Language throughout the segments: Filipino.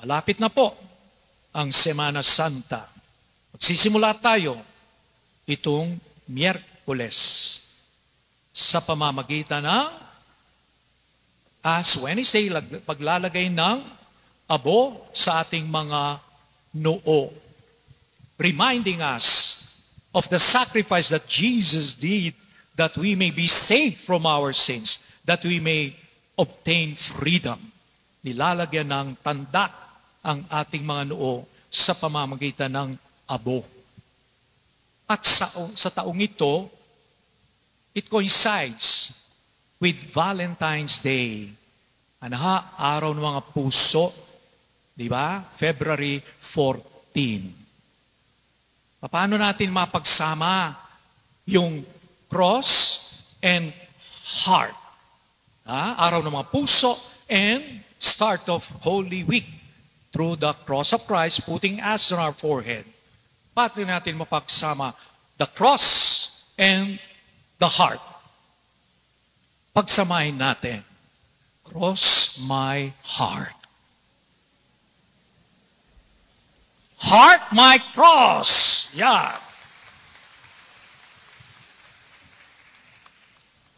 Malapit na po ang Semana Santa. Magsisimula tayo itong Miyerkules sa pamamagitan ng Ash Wednesday, paglalagay ng abo sa ating mga noo. Reminding us of the sacrifice that Jesus did that we may be saved from our sins, that we may obtain freedom. Nilalagyan ng tanda ang ating mga noo sa pamamagitan ng abo. At sa taong ito, it coincides with Valentine's Day. Araw ng mga puso, di ba? February 14. Paano natin mapagsama yung cross and heart? Araw ng mga puso and start of Holy Week through the cross of Christ, putting us on our forehead. Paano natin mapagsama the cross and the heart? Pagsamahin natin. Cross my heart. Heart my cross. Yeah.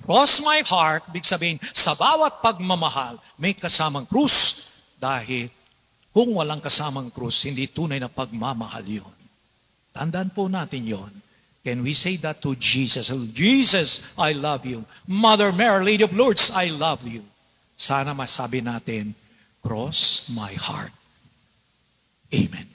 Cross my heart, big sabihin, sa bawat pagmamahal, may kasamang krus. Dahil kung walang kasamang krus, hindi tunay na pagmamahal yun. Tandaan po natin yon. Can we say that to Jesus? Jesus, I love you. Mother Mary, Lady of Lourdes, I love you. Sana masabi natin, cross my heart. Amen.